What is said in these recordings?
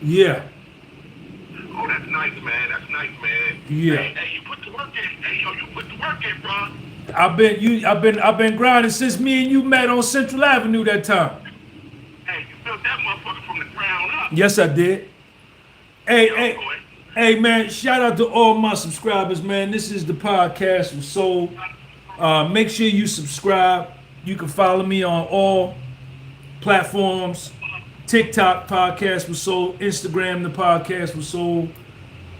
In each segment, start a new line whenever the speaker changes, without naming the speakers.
Yeah,
Oh, that's nice, man. That's nice, man.
yeah.
Hey, you put the work in. Hey, yo, you put the work in, bro.
I've been grinding since me and you met on Central Avenue that time.
Hey, you built that motherfucker from the ground up.
Yes, I did. Hey,
Young
hey,
boy.
hey, man! Shout out to all my subscribers, man. This is the podcast with Soul. Make sure you subscribe. You can follow me on all platforms: TikTok podcast with Soul, Instagram the podcast with Soul,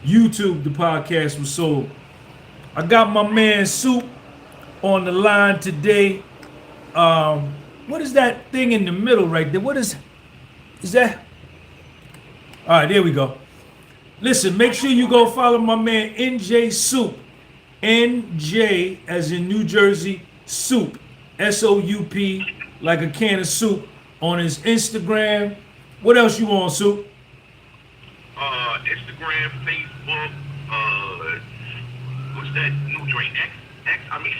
YouTube the podcast with Soul. I got my man Soup on the line today. What is that thing in the middle right there? What is that? All right, there we go. Listen, make sure you go follow my man NJ Soup. NJ as in New Jersey Soup. SOUP, like a can of soup on his Instagram. What else you want, Soup?
Instagram, Facebook, what's that new joint? I mean,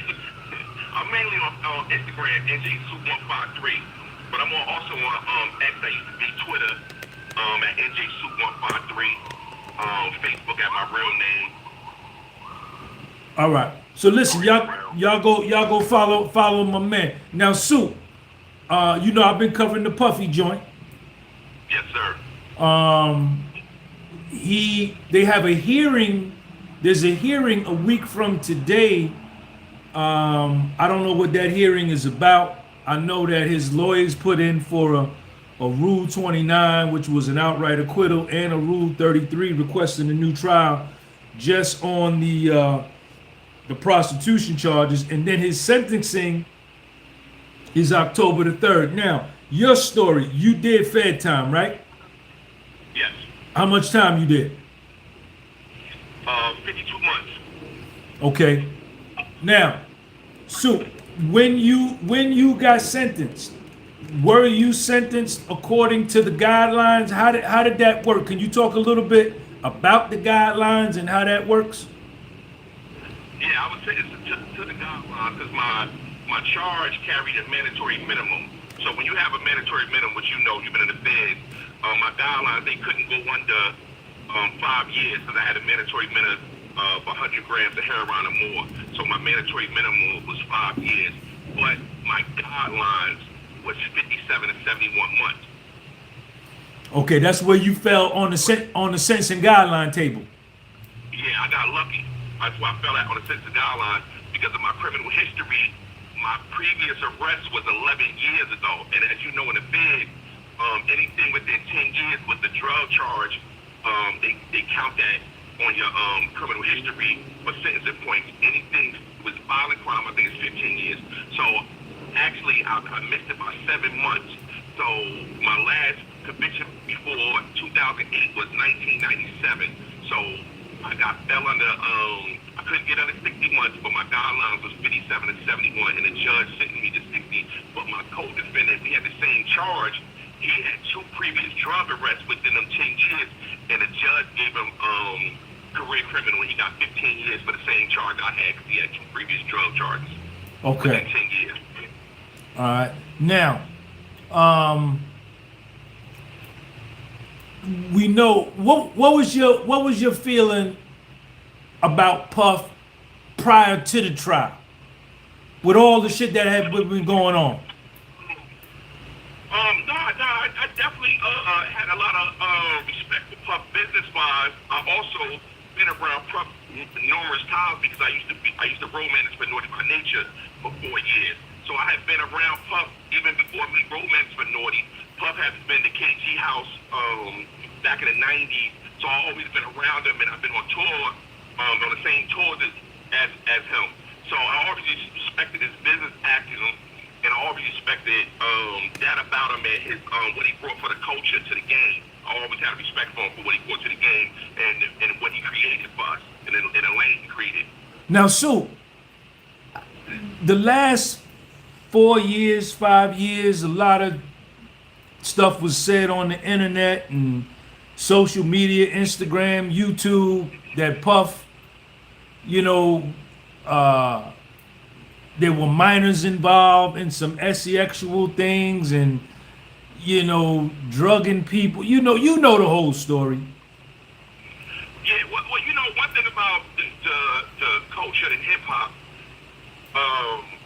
I'm mainly on Instagram, NJSoup153, but I'm also on X. I used to be Twitter, at NJSoup153, Facebook at my real name.
All right. So listen,
Already around.
y'all go follow my man. Now, Soup, you know I've been covering the Puffy joint.
Yes, sir.
They have a hearing. There's a hearing a week from today. I don't know what that hearing is about. I know that his lawyers put in for a Rule 29, which was an outright acquittal, and a Rule 33 requesting a new trial just on the prostitution charges, and then his sentencing is October the 3rd. Now, your story, you did Fed time, right?
Yes.
How much time you did?
52 months.
Okay. Now, so when you got sentenced, were you sentenced according to the guidelines? How did that work? Can you talk a little bit about the guidelines and how that works?
Yeah, I would say it's to the guidelines because my charge carried a mandatory minimum. So when you have a mandatory minimum, which you know, you've been in the Fed, my guidelines, they couldn't go under 5 years because I had a mandatory minimum of 100 grams of heroin or more. So my mandatory minimum was 5 years. But my guidelines was 57 to 71 months.
Okay, that's where you fell on the sentencing guideline table.
Yeah, I got lucky. That's why I fell out on the sentencing guidelines because of my criminal history. My previous arrest was 11 years ago, and as you know, in the Fed, anything within 10 years with the drug charge, they count that on your criminal history for sentencing points. Anything with violent crime, I think it's 15 years. So actually, I missed it by 7 months. So my last conviction before 2008 was 1997. So I fell under, I couldn't get under 60 months, but my guidelines was 57 and 71, and the judge sentenced me to 60. But my co-defendant, we had the same charge. He had 2 previous drug arrests within them 10 years, and the judge gave him career criminal. He got 15 years for the same charge I had because he had 2 previous drug charges within
Okay.
10 years.
All right. Now, um, we know what was your feeling about Puff prior to the trial with all the shit that had been going on.
I definitely had a lot of respect for Puff business-wise. I've also been around Puff numerous times because I used to romance for Naughty by Nature for 4 years. So I have been around Puff even before me romance for Naughty. Puff has been to KG House back in the 90s. So I've always been around him, and I've been on tour, on the same tours as him. So I always respected his business acumen, and I always respected that about him and his what he brought for the culture to the game. I always had respect for him for what he brought to the game and what he created for us and in the lane he created.
Now, Sue, the last 4 years, 5 years, a lot of stuff was said on the internet and social media, Instagram, YouTube, that Puff, you know, uh, there were minors involved in some sexual things, and drugging people. You know the whole story.
Yeah, well, one thing about the culture and hip hop,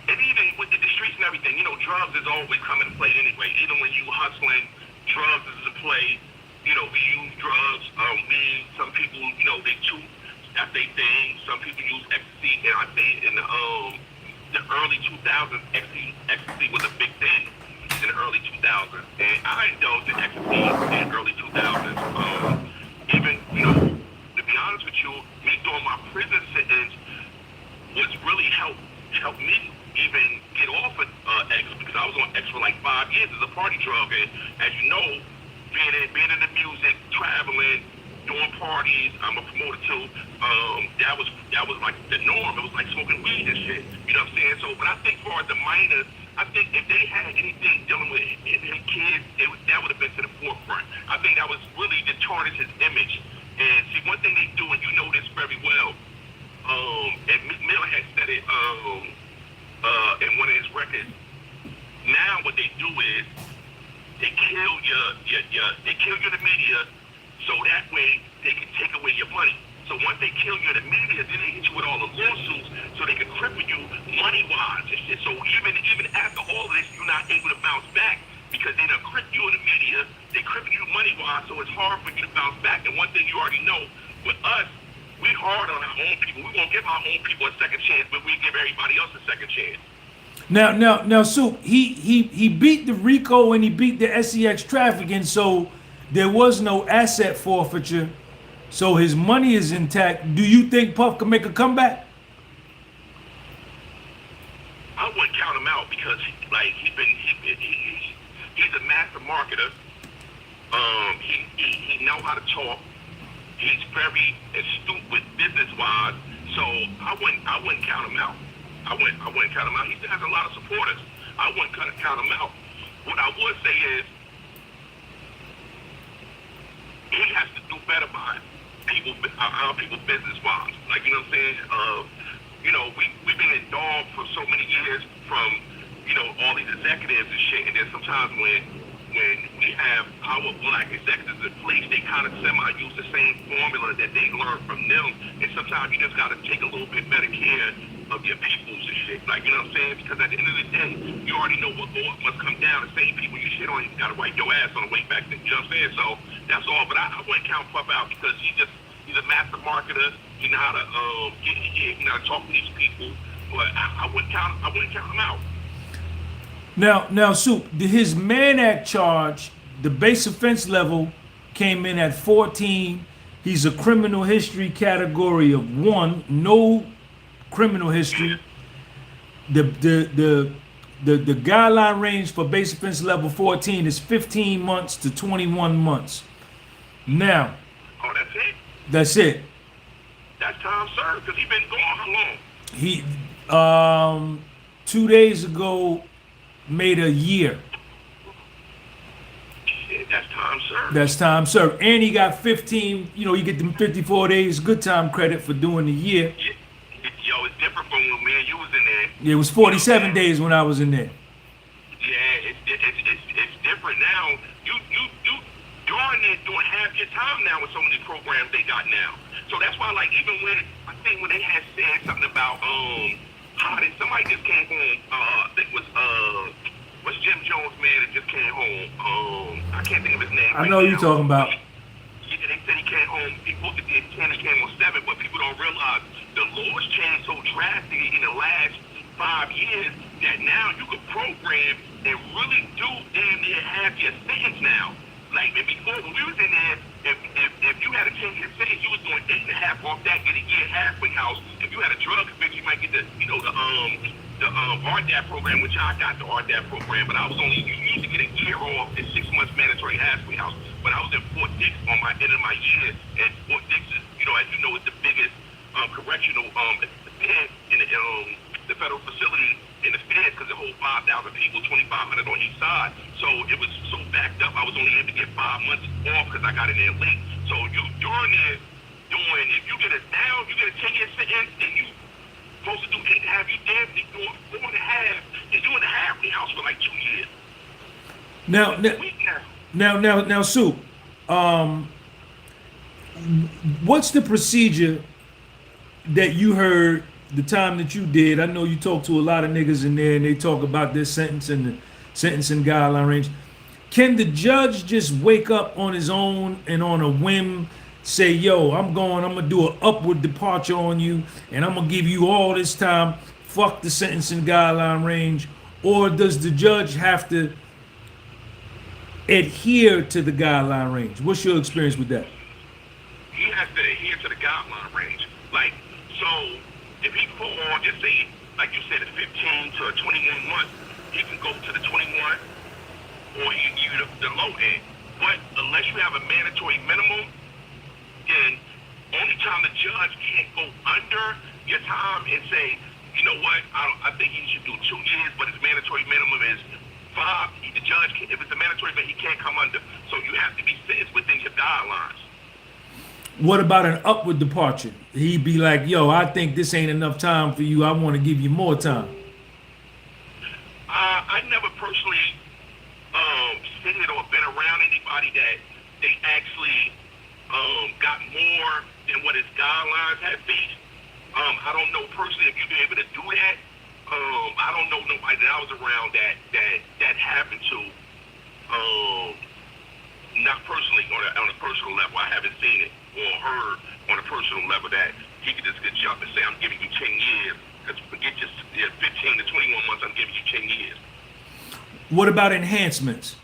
and even with the streets and everything, drugs is always coming to play anyway. Even when you hustling, drugs is a play. We use drugs. Some people, they chew. That's their thing. Some people use ecstasy, and I think in the early 2000s, ecstasy was a big thing in the early 2000s, and I indulged in ecstasy in the early 2000s. Even, to be honest with you, me doing my prison sentence was really helped me even get off of X, because I was on X for like 5 years as a party drug, and as you know, being in the music, traveling, doing parties, I'm a promoter too. That was like the norm. It was like smoking weed and shit. You know what I'm saying? So, but I think for the minors, I think if they had anything dealing with his kids, that would have been to the forefront. I think that was really to tarnish his image. And see, one thing they do, and you know this very well, and Meek Mill had said it in one of his records. Now what they do is they kill you in the media, so that way they can take away your money. So once they kill you in the media, then they hit you with all the lawsuits, so they can cripple you money-wise and shit. So even after all of this, you're not able to bounce back because they done cripple you in the media, they cripple you money-wise, so it's hard for you to bounce back. And one thing you already know, with us, we hard on our own people. We won't give our own people a second chance, but we give everybody else a second chance.
Now, Soup, he beat the RICO and he beat the SEX trafficking, so there was no asset forfeiture, so his money is intact. Do you think Puff can make a comeback?
I wouldn't count him out because he's a master marketer. He know how to talk. He's very astute with business wise, so I wouldn't count him out. I wouldn't count him out. He still has a lot of supporters. I wouldn't count him out. What I would say is he has to do better by our people business wise. Like, you know what I'm saying? We've been in dog for so many years from, all these executives and shit, and then sometimes when we have our black executives in place, they kind of semi-use the same formula that they learned from them, and sometimes you just got to take a little bit better care of your peoples and shit. Like, you know what I'm saying? Because at the end of the day, you already know what law must come down. The same people you shit on, you got to wipe your ass on the way back. You know what I'm saying? So that's all. But I wouldn't count Puff out because he's a master marketer. He know how to talk to these people. But I wouldn't count him out.
Now, Soup, his Mann Act charge, the base offense level came in at 14. He's a criminal history category of 1, no criminal history. The guideline range for base offense level 14 is 15 months to 21 months. Now,
oh, that's it.
That's it.
That's time served because he been gone how
He
long?
2 days ago made a year.
Shit, that's time served.
That's time served. And he got 15, you get them 54 days good time credit for doing the year.
Yo, it's different from when me and you was in there.
Yeah, it was 47 days when I was in there.
Yeah, it's different now. You're doing half your time now with so many programs they got now. So that's why, like, even when they had said something about somebody just came home. I think it was Jim Jones, man, that just came home. I can't think of his name.
I know you're talking about.
Yeah, they said he came home. He supposed to get 10, he came on 7, but people don't realize the laws changed so drastically in the last 5 years that now you can program and really do damn near half your sentence now. Like before, when we was in there, if you had a 10-year sentence, you was doing 8.5 off that, get a year halfway house. If you had a drug conviction, you might get the RDAP program, which I got the RDAP program, but I was you used to get a year off and 6 months mandatory halfway house. But I was in Fort Dix on my end of my year, and Fort Dix is, as you know, is the biggest correctional pen in the federal facility in the feds because it holds 5,000 people, 2,500 on each side. So it was so backed up, I was only able to get 5 months off because I got in there late. So you're in there doing, if you get a 10-year sentence and you supposed to do 8.5, you damn near doing 4.5, and you're in the halfway house for like 2 years.
Now,
almost a week now.
now, Sue, um, what's the procedure that you heard the time that you did? I know you talk to a lot of niggas in there, and they talk about this sentence and the sentencing guideline range. Can the judge just wake up on his own and on a whim say, "Yo, I'm gonna do an upward departure on you, and I'm gonna give you all this time. Fuck the sentencing guideline range," or does the judge have to adhere to the guideline range? What's your experience with that?
He has to adhere to the guideline range. Like, so if he fall on, just say, like you said, a 15 to a 21 months, he can go to the 21 or you the low end. But unless you have a mandatory minimum, then only time the judge can't go under your time and say, you know what, I think he should do 2 years, but his mandatory minimum is 5. The judge, if it's a mandatory minimum, he can't come under. So you have to be sentenced within your guidelines.
What about an upward departure? He'd be like, "Yo, I think this ain't enough time for you. I want to give you more time."
I never personally seen it or been around anybody that they actually got more than what his guidelines had been. I don't know personally if you've been able to do that. I don't know nobody that I was around that happened to. Not personally on a personal level. I haven't seen it or heard on a personal level that he could just get jump and say, "I'm giving you 10 years." Because forget just 15 to 21 months, I'm giving you 10 years.
What about enhancements?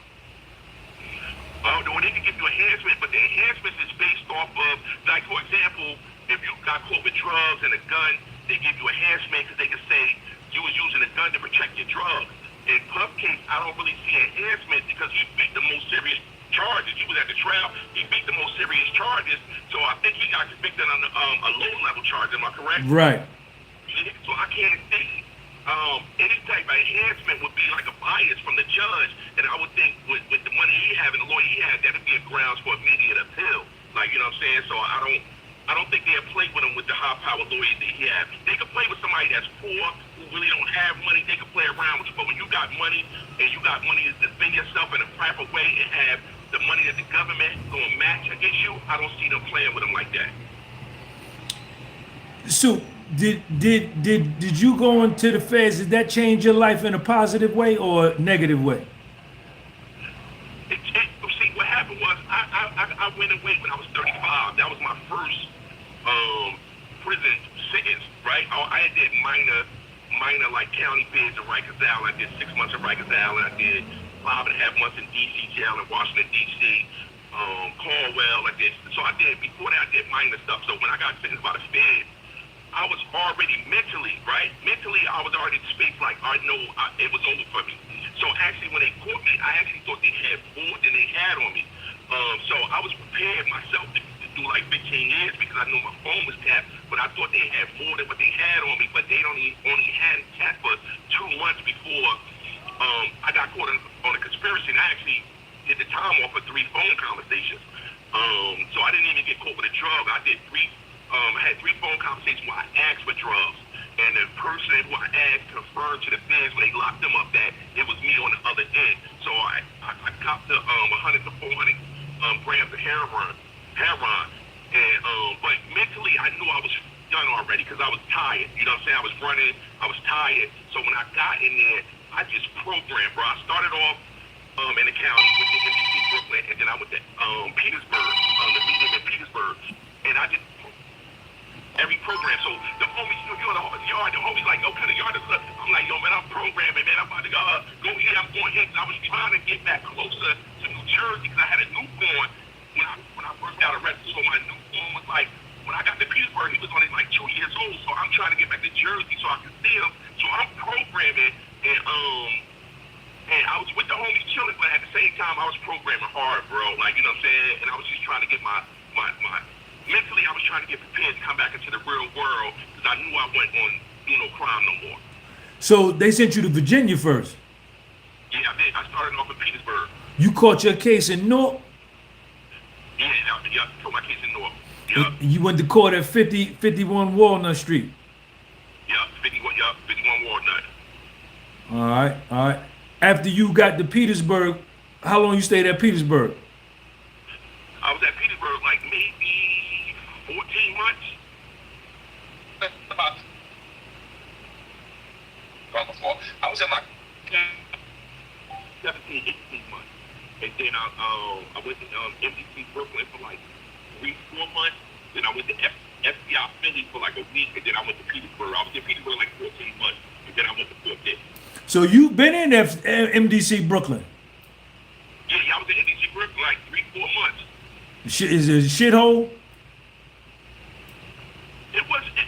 Well, they can give you enhancement, but the enhancements is based off of, like, for example, if you got caught with drugs and a gun, they give you enhancement because they can say you was using a gun to protect your drugs. In Puff case, I don't really see enhancement because he beat the most serious charges. He was at the trial. He beat the most serious charges. So I think he got convicted on a low-level charge. Am I correct?
Right.
So I can't see any type of enhancement would be like a bias from the judge. And I would think with the money he had and the lawyer he had, that would be a grounds for immediate appeal. Like, you know what I'm saying? So I don't think they'll play with him with the high-power lawyers that he has. They can play with somebody that's poor, who really don't have money. They can play around with you. But when you got money and you got money to defend yourself in a proper way and have the money that the government going to match against you, I don't see them playing with him like that.
So did you go into the feds? Did that change your life in a positive way or negative way?
See, what happened was I went away when I was 35. That was my first prison sentence, right? I did minor like county bids in Rikers Island. I did 6 months in Rikers Island. I did 5.5 months in D.C. jail in Washington, D.C. Caldwell. Before that, I did minor stuff. So when I got sentenced by the feds, I was already mentally, right? Mentally, I was already in space like, I know it was over for me. So actually, when they caught me, I actually thought they had more than they had on me. So I was prepared myself to do like 15 years because I knew my phone was tapped, but I thought they had more than what they had on me, but they only had it tapped for 2 months before I got caught on a conspiracy, and I actually did the time off for 3 phone conversations. So I didn't even get caught with a drug. I had 3 phone conversations where I asked for drugs. And the person who I asked confirmed to the feds when they locked them up that it was me on the other end. So I copped the 100 to 400 grams of heroin. And but mentally I knew I was done already because I was tired. You know what I'm saying? I was running. I was tired. So when I got in there, I just programmed, bro. I started off in the county with the NBC Brooklyn, and then I went to Petersburg, the meeting in Petersburg, and I just every program. So the homies, you're the yard, the homies like, okay, the yard is up. I'm like, yo, man, I'm programming, man. I'm about to go here, I'm going here. I was trying to get back closer to New Jersey because I had a newborn when I first got arrested. So my newborn was like, when I got to Petersburg, he was only like 2 years old. So I'm trying to get back to Jersey so I can see him. So I'm programming and I was with the homies chilling, but at the same time, I was programming hard, bro. Like, you know what I'm saying? And I was just trying to get my mentally, I was trying to get prepared to come back into the real world because I knew I wasn't going to do no crime no more.
So they sent you to Virginia first.
Yeah, I did. I started off in Petersburg.
You caught your case in North.
Yeah, for my case in North. Yeah.
You went to court at 51 Walnut Street.
Yeah, 51 Walnut.
All right. After you got to Petersburg, How long you stayed at Petersburg?
I was at Petersburg like maybe 14 months. About before. I was in like 17, 18 months. And then I went to MDC Brooklyn for like 3, 4 months. Then I went to FBI Philly for like a week. And then I went to Petersburg. I was in Petersburg like 14 months. And then I went to Fort Dix.
So you've been in MDC Brooklyn.
Yeah, I was in MDC Brooklyn like 3, 4 months.
Is it a shithole?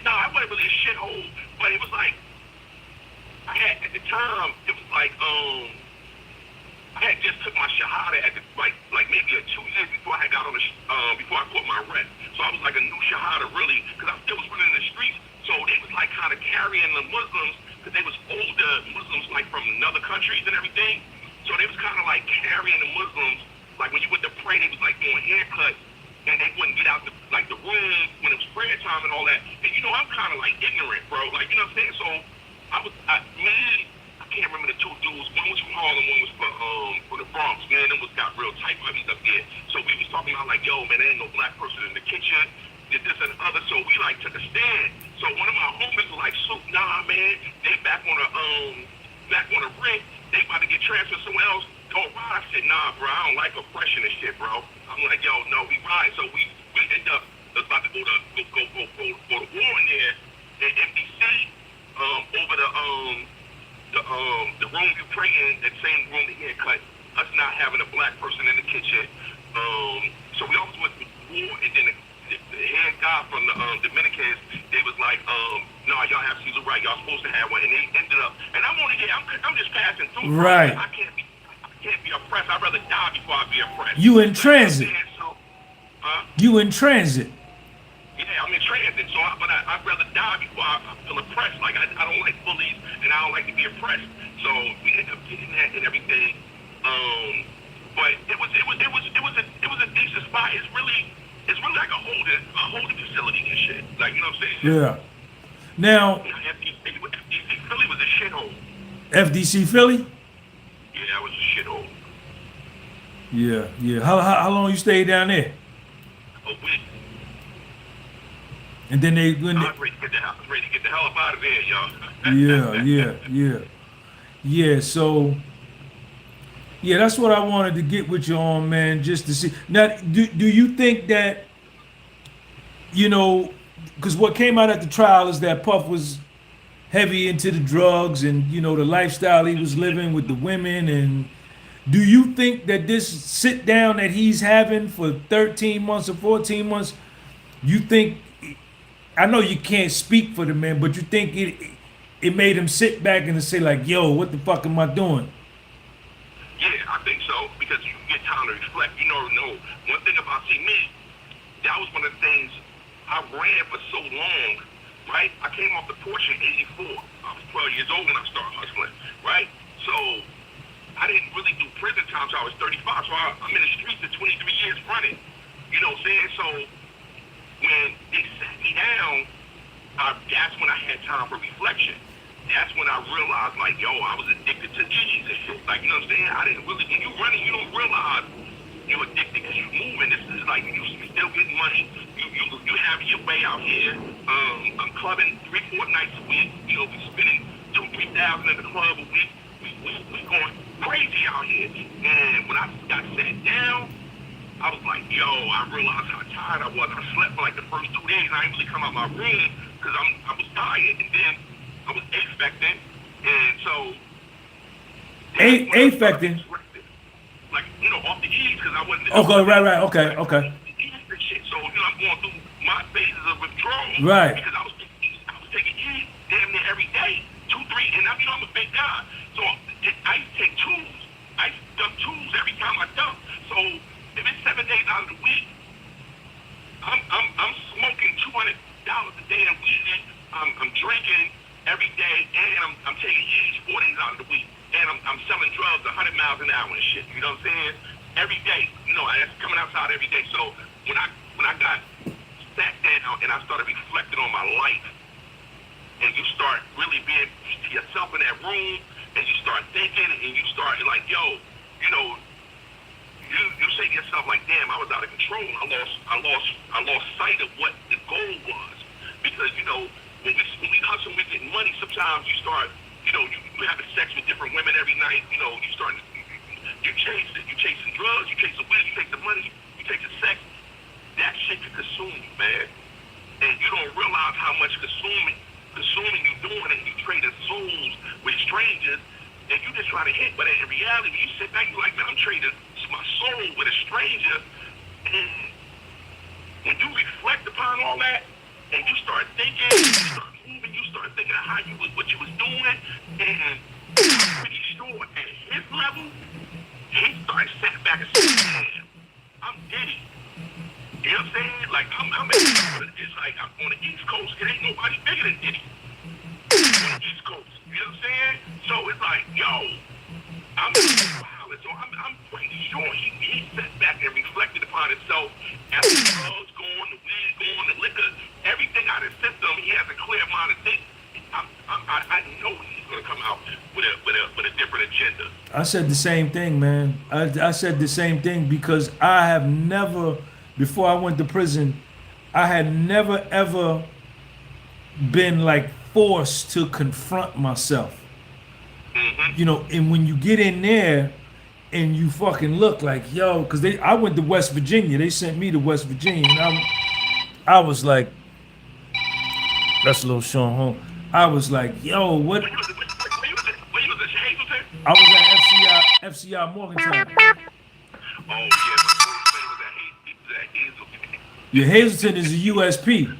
No, I wasn't really a shithole, but it was like, I had, at the time, it was like, I had just took my shahada at the, like maybe 2 years before I had got on the, before I caught my arrest. So I was like a new shahada really, because I still was running in the streets. So they was like kind of carrying the Muslims, because they was older Muslims like from other countries and everything. So they was kind of like carrying the Muslims, like when you went to pray, they was like doing haircuts, and they wouldn't get out the room when it was prayer time and all that. And you know, I'm kind of like ignorant, bro. Like, you know what I'm saying? So I can't remember the two dudes. One was from Harlem, one was for the Bronx. Man, them was got real tight buddies up there. So we was talking about like, yo, man, there ain't no black person in the kitchen. Did this and the other. So we like took a stand. So one of my homies was like, "So nah, man, they back on a rent. They about to get transferred somewhere else. Don't ride." I said, "Nah, bro, I don't like oppression and shit, bro." I'm like, "Yo, no, we ride." So we end up about to go to war in there in MDC over the room you pray in, that same room the haircut. Us not having a black person in the kitchen. So we also went to war, and then the head guy from the Dominicans, they was like, "No, y'all have Caesar right. Y'all supposed to have one," and they ended up. And I'm just passing through.
Right.
I can't be oppressed. I'd rather die before I be oppressed.
You in transit.
So, huh?
You in transit.
Yeah, I'm in transit, so I'd rather die before I feel oppressed. Like I don't like bullies, and I don't like to be oppressed. So we ended up getting that and everything. But it was a decent spot. It's really like a holding facility and shit. Like, you know what I'm saying?
Yeah. Now,
FDC Philly was a shithole.
FDC Philly.
Yeah, that was a shithole.
Yeah, yeah. How long you stayed down there?
A week.
And then
I was ready to get the hell up out of there, y'all.
Yeah. So, yeah, that's what I wanted to get with you on, man, just to see. Now, do you think that, you know, because what came out at the trial is that Puff was heavy into the drugs and, you know, the lifestyle he was living with the women. And do you think that this sit down that he's having for 13 months or 14 months, you think, I know you can't speak for the man, but you think it made him sit back and say like, "Yo, what the fuck am I doing?"
Yeah, I think so, because you get time to reflect. You know, one thing about me, that was one of the things I ran for so long, right? I came off the porch in '84. I was 12 years old when I started hustling, right? So I didn't really do prison time until I was 35. So I'm in the streets for 23 years running. You know what I'm saying? So when they sat me down, that's when I had time for reflection. That's when I realized, like, yo, I was addicted to G's and shit. Like, you know what I'm saying? I didn't really, when you running, you don't realize you're addicted because you're moving. This is like, you still getting money. You having your way out here. I'm clubbing 3-4 nights a week. You know, we spending 2,000-3,000 in the club a week. We going crazy out here. And when I got sat down, I was like, yo, I realized how tired I was. I slept for like the first 2 days. I didn't really come out my room because I was tired. And then I was affecting. And so...
Affecting?
Like, you know, off the E's because I wasn't...
Okay, right. Okay.
So, you know, I'm going through my phases of withdrawal.
Right.
Because I was taking E's damn near every day. 2, 3. And you know, I'm a big guy. So I used to take tools. I used to dump tools every time I dump. So... if it's 7 days out of the week, I'm smoking $200 a day in weed. I'm drinking every day, and I'm taking E's 4 days out of the week, and I'm selling drugs 100 miles an hour and shit. You know what I'm saying? Every day, you know, that's coming outside every day. So when I got sat down and I started reflecting on my life, and you start really being to yourself in that room, and you start thinking, and you start like, yo, you know. say to yourself, like, damn, I was out of control. I lost sight of what the goal was. Because, you know, when we hustle, we get money, sometimes you start, you know, you having sex with different women every night, you know, you chasing drugs, you chasing weed, you chasing money, you chasing sex. That shit can consume you, man. And you don't realize how much consuming you doing, and you trading souls with strangers, and you just trying to hit. But in reality, when you sit back, you like, man, I'm trading my soul with a stranger. And when you reflect upon all that, and you start thinking, you start moving, you start thinking of what you was doing, and I'm pretty sure at his level, he started sitting back and saying, man, I'm Diddy. You know what I'm saying? Like, it's like, I'm on the East Coast, it ain't nobody bigger than Diddy. On the East Coast. You know what I'm saying? So it's like, yo, I'm wild. So I'm pretty sure he sat back and reflected upon himself as the drugs going, the weed going, the liquor, everything out of his system. He has a clear mind to think. I know he's gonna come out with a different agenda.
I said the same thing, man. I said the same thing because I have never, before I went to prison, I had never ever been like forced to confront myself.
Mm-hmm.
You know, and when you get in there and you fucking look like, yo, because I went to West Virginia. They sent me to West Virginia, and I was like, that's a little Sean home. I was like, yo, what?
Where you was at Hazleton?
I was at FCI Morgantown.
Oh yeah, my first was at Hazleton.
Your Hazleton is a USP.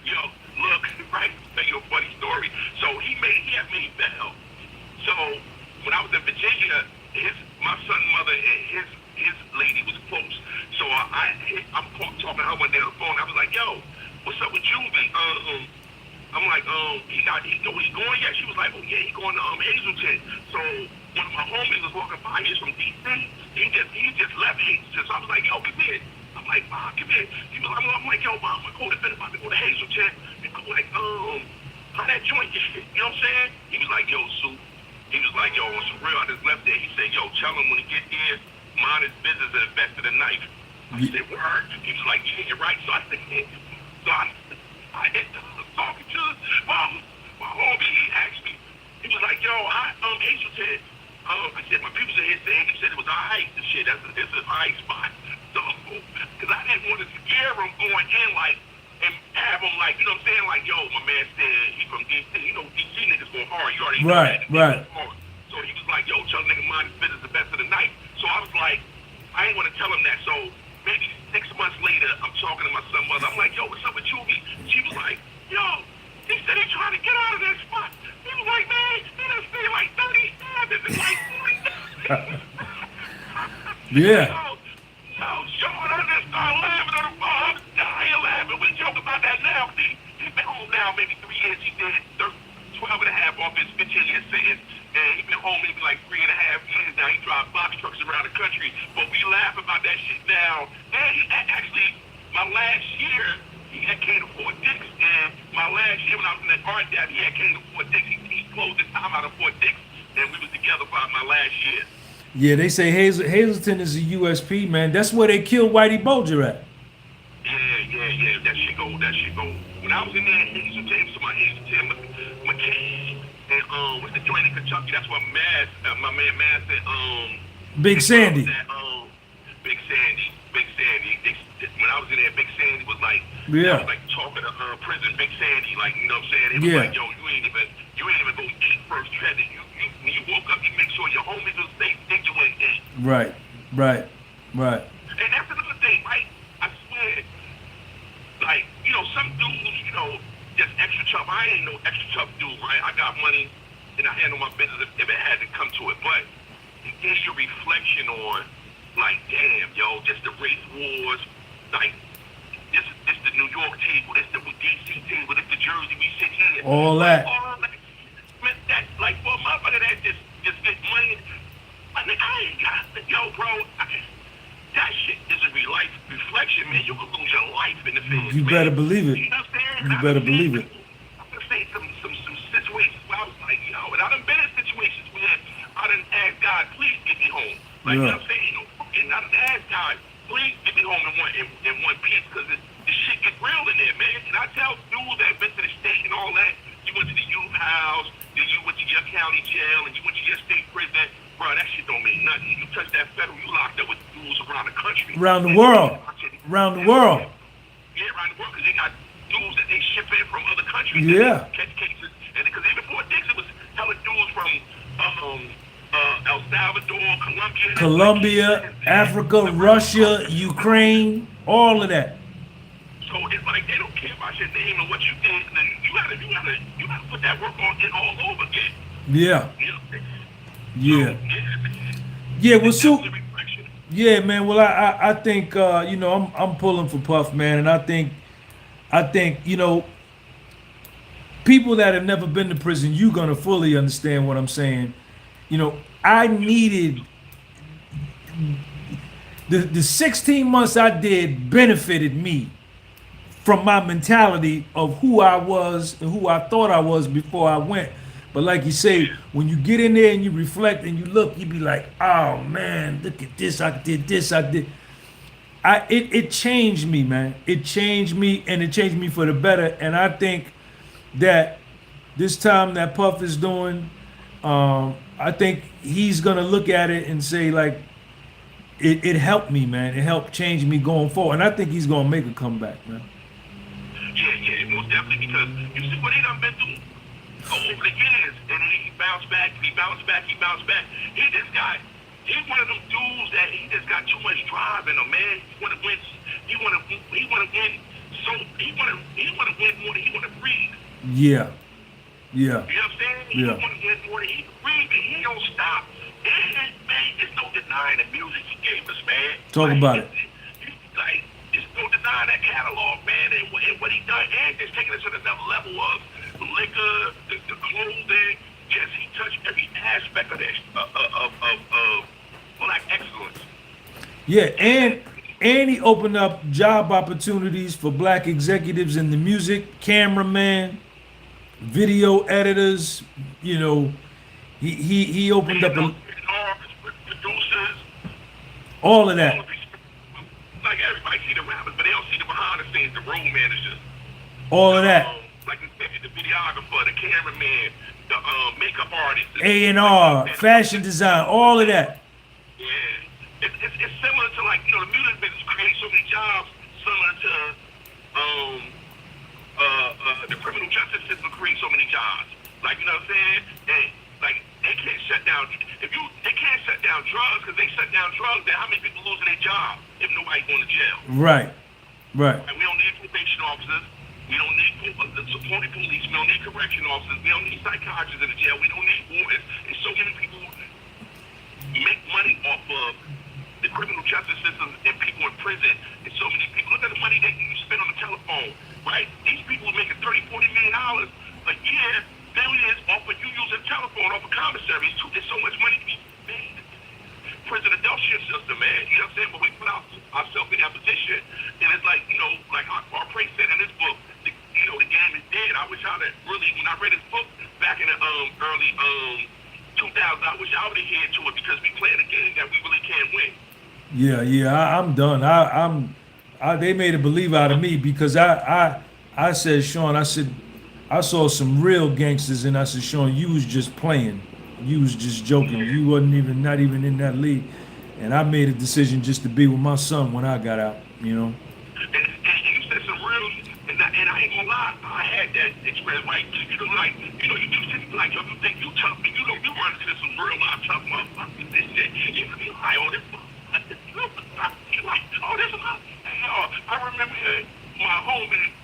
Yo, look, right, tell you a funny story. So he had made bail. So when I was in Virginia, my son's mother and his lady was close. So I'm talking to her one day on the phone. I was like, yo, what's up with Juvie? I'm like, he going yet? She was like, oh yeah, he going to Hazleton. So one of my homies was walking by. He's from DC. He just left Hazleton. So I was like, yo, come here. I'm like, Mom, come here. I'm like, yo, Mom, I'm about to go to Hazleton. And go like, how that joint is shit? You know what I'm saying? He was like, yo, Sue. He was like, yo, on some real, I just left there. He said, yo, tell him when he get there, mind his business and invest in a knife. I said, word. He was like, yeah, you're right. So I said, yeah. So I ended up talking to my homie. He asked me, he was like, yo, Hazleton. I said, my people are here saying, he said it was all right. This shit, it's a high spot. So, because I didn't want to scare him going in, like, and have him, like, you know what I'm saying? Like, yo, my man said he from DC. You know, DC niggas go hard. You already know that.
Right.
So he was like, yo, tell the nigga mind his business the best of the night. So I was like, I ain't want to tell him that. So maybe 6 months later, I'm talking to my son's mother. I'm like, yo, what's up with Juvie? She was like, yo, he said he trying to get out of that spot. He was like, man, he done stayed like 37 and like 40.
Yeah.
Yo, Sean, I just started laughing on the phone. I'm dying laughing. We joke about that now. He's been home now maybe 3 years. He did 12 and a half off his 15-year sentence. And he's been home maybe like 3.5 years now. He drives box trucks around the country. But we laugh about that shit now. And he actually, my last year, he had came to Fort Dix. And my last year when I was in the art lab, he had came to Fort Dix. He closed his time out of Fort Dix. And we was together for my last year.
Yeah, they say Hazleton is a USP, man. That's where they killed Whitey Bulger at.
Yeah. That shit go. When I was in there, Hazleton, so my Hazleton, McCain, and what's the joint in Kentucky? That's what my man Mass and
Big Sandy.
Big Sandy. When I was in there, Big Sandy was like,
yeah,
I was like talking to prison Big Sandy, like, you know what I'm saying? It was like, yo, you ain't even go eat first treasure. When you woke up, you make sure your homies will stay vigilant.
Right.
And that's another thing, right? I swear, like, you know, some dudes, you know, just extra tough. I ain't no extra tough dude, right? I got money and I handle my business if it had to come to it. But it's your reflection on, like, damn, yo, just the race wars, like, this the New York table, this the DC table, this the Jersey, we sit here.
All that.
Man, that, like, for a motherfucker that just get money, I mean, I ain't got, yo, bro, that shit is a life reflection, man. You could lose your life in the feds,
You better believe it.
You know what I'm saying?
You better believe it.
I'm gonna say some situations where I was like, yo, and I done been in situations where I done asked God, please get me home. Like, you know what I'm saying? I done asked jail and you went to your state prison, bro, that shit don't mean nothing. You touch that federal, you locked up with dudes around the country.
Around the world. Around the world.
Yeah, around the world, because they got dudes that they ship in from other countries.
Yeah.
Catch cases. And because even before Dixon was hella dudes from El Salvador,
Colombia, Africa, Russia, Ukraine, all of that.
So it's like they don't care about your name and what you did. And you gotta put that work on it all over again.
Yeah.
You know?
Yeah.
So,
Yeah, well,
it's
so
definitely reflection.
yeah, man. Well, I think you know, I'm pulling for Puff, man, and I think you know, people that have never been to prison, you're gonna fully understand what I'm saying. You know, I needed the 16 months I did benefited me from my mentality of who I was and who I thought I was before I went. But like you say, when you get in there and you reflect and you look, you be like, oh man, look at this, I did this, I did. It changed me, man. It changed me, and it changed me for the better. And I think that this time that Puff is doing, I think he's gonna look at it and say like, it helped me, man. It helped change me going forward, and I think he's gonna make a comeback, man.
Yeah, most definitely, because you see what he done been through over the years, and he bounced back, he bounced back, he bounced back. He's one of them dudes that he just got too much drive in him, man. He wanna win, he wanna win, so he wanna win more than he wanna breathe.
Yeah. Yeah.
You know what I'm saying? He
Yeah.
wanna win more than he can breathe, and he don't stop. And man, there's no denying the music he gave us, man.
Talk about it.
Like, there's no denying that catalog, man, and what he done, and just taking it to another level of the liquor, the clothing. Yes, he touched every aspect of that, of black excellence.
Yeah, and he opened up job opportunities for black executives in the music, cameraman, video editors. You know, he opened up
Producers,
all of that.
like everybody see the rappers, but they don't see the behind the scenes, the road managers.
All of that.
Like the videographer, the cameraman, the makeup artist.
A&R, fashion design, all of that.
Yeah. It's similar to, like, you know, the music business creates so many jobs, similar to the criminal justice system creates so many jobs. Like, you know what I'm saying? And like, they can't shut down they can't shut down drugs, because they shut down drugs, then how many people losing their job if nobody's going to jail?
Right. Right.
And we don't need probation officers. We don't need supporting police. We don't need correction officers. We don't need psychiatrists in the jail. We don't need wardens. And so many people make money off of the criminal justice system and people in prison. And so many people, look at the money that you spend on the telephone, right? These people are making $30, $40 million a year, billions off of you using telephone, off of commissaries. There's so much money to be made. Prison adultship system, man. You know what I'm saying? But we put ourselves in that position, and it's like, you know, like our Prince said in his book, you know, the game is dead. I wish I had really, when I read his book back in the early 2000s, I wish I would have heard to it, because we playing a game that we really can't win.
Yeah, I'm done. They made a believe out of me, because I said, Sean, I said, I saw some real gangsters, and I said, Sean, you was just playing. You was just joking. You wasn't not even in that league. And I made a decision just to be with my son when I got out, you know.
And you said some real, and I ain't gonna lie, I had that experience, like, you do things like, you think you tough, and you run into some real life tough motherfuckers, this shit, you can be like, oh, this you're like, oh, this is I remember my homie,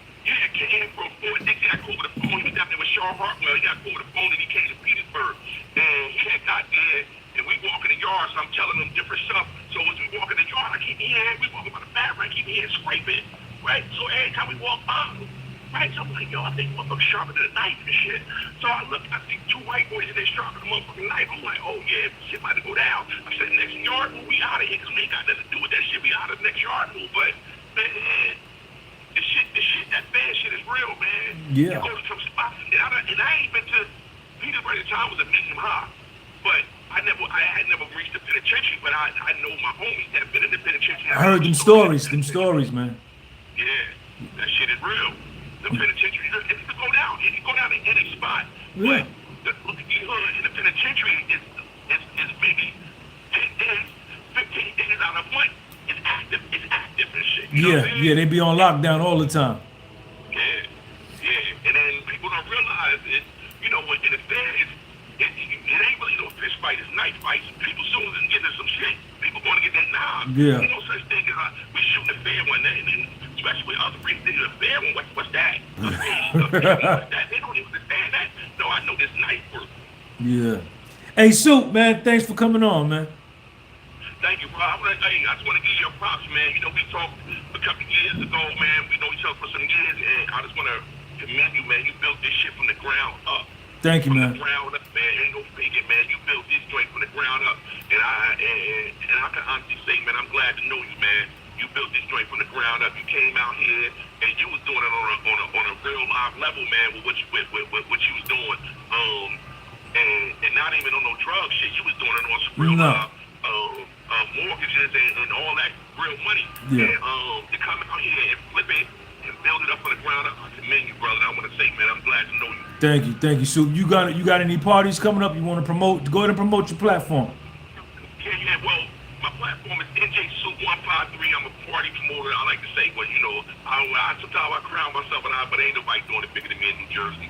came from Fort Dixie. I called with the phone. He was down there with Shaw Hartwell. He got called with the phone, and he came to Petersburg. And he had got there, and we walk in the yard, so I'm telling him different stuff. So as we walk in the yard, I keep hearing, we walking by the fabric, I keep hearing scraping, right? So every time we walk by, right? So I'm like, yo, I think motherfucker sharper than a knife and shit. So I look, I see two white boys, and they sharper than a motherfucking knife. I'm like, oh yeah, shit about to go down. I said, next yard move, we out of here, because we ain't got nothing to do with that shit. We out of the next yard move. But, man, this shit, that bad shit is real, man.
Yeah.
You go to some spots, and I ain't been to Petersburg. The time was a medium high, but I had never reached the penitentiary. But I know my homies that been in the penitentiary.
I heard them stories, man.
Yeah, that shit is real. The penitentiary, it can go down. It can go down in any spot.
Yeah.
But the hood in the penitentiary is maybe 10 days, 15 days out of a month. It's active and shit. You know what I'm saying?
Yeah, they be on lockdown all the time.
Yeah, yeah. And then people don't realize it, you know, what in the feds, it ain't really no fist fight, it's knife fights. People soon as get into some shit, people going to get that knob.
Yeah.
Ain't no such thing as we shooting a fair one, and then, especially with other people, they do a fair one, what's that? A fair one, what's that? They don't even understand that. No, I know this knife work.
Yeah. Hey, Soup, man, thanks for coming on, man.
Thank you, bro. I just want to give you a props, man. You know, we talked a couple of years ago, man. We know each other for some years, and I just want to commend you, man. You built this shit from the ground up.
Thank you,
From
man.
the ground up, man. Ain't no faking, man. You built this joint from the ground up, and I can honestly say, man, I'm glad to know you, man. You built this joint from the ground up. You came out here, and you was doing it on a real live level, man, with what you was doing. And not even on no drug shit. You was doing it on some real live. Mortgages and all that real money.
Yeah.
And to come out here and flip it and build it up from the ground up, I commend you, brother. I want to say, man, I'm glad to know you.
Thank you, Soup. You got any parties coming up you want to promote? Go ahead and promote your platform.
Yeah. Well, my platform is NJ Soup 153. I'm a party promoter. I like to say, well, you know, sometimes I crown myself, but ain't nobody doing it bigger than me in New Jersey.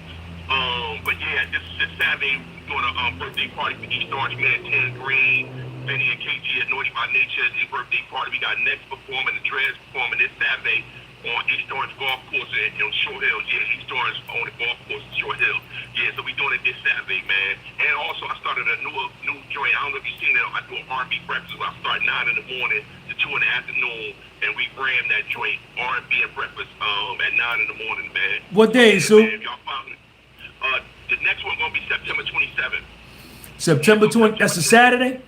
But yeah, this Saturday we're doing a birthday party for each star. Man, 10 Green. Benny and KG at Naughty by Nature, the birthday party. We got Next performing, the Dreads performing this Saturday on East Orange Golf Course in Short Hills. Yeah, East Orange on the golf course in Short Hills. Yeah, so we doing it this Saturday, man. And also, I started a new joint. I don't know if you've seen it. I do an R&B breakfast where I start 9 in the morning to 2 in the afternoon, and we brand that joint R&B and breakfast at 9 in the morning, man.
What day, Soup?
If y'all follow me. The next one gonna be September 27th.
September 20th. That's a Saturday.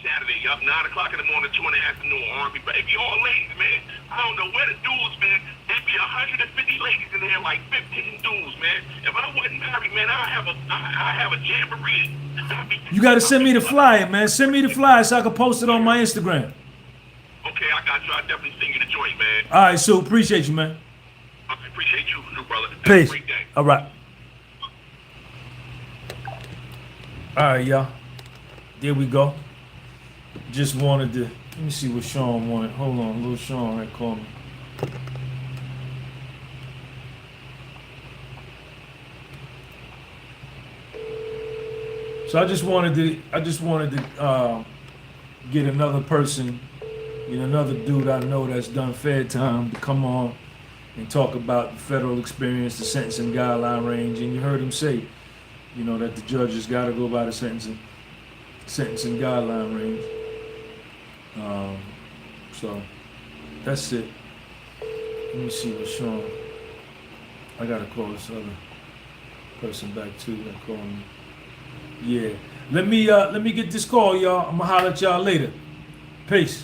Saturday, up 9 o'clock in the morning, 2 in the afternoon, R&B. But if you all ladies, man, I don't know where the dudes, man. There'd be 150 ladies in there, like 15 dudes, man. If I wasn't married, man, I have a jamboree.
You got to send me the flyer, man. Send me the flyer so I can post it on my Instagram.
Okay, I got you. I'll definitely send you the joint, man.
All right, Soup. Appreciate you, man.
I appreciate you, brother. Have
Peace.
a great day.
All right. All right, y'all. There we go. Just wanted to, let me see what Sean wanted. Hold on, little Sean right called me. So I just wanted to get another person, another dude I know that's done Fed time to come on and talk about the federal experience, the sentencing guideline range, and you heard him say, that the judges got to go by the sentencing guideline range. So that's it. Let me see what Sean. I gotta call this other person back too. That called me. Yeah. Let me get this call, y'all. I'm gonna holler at y'all later. Peace.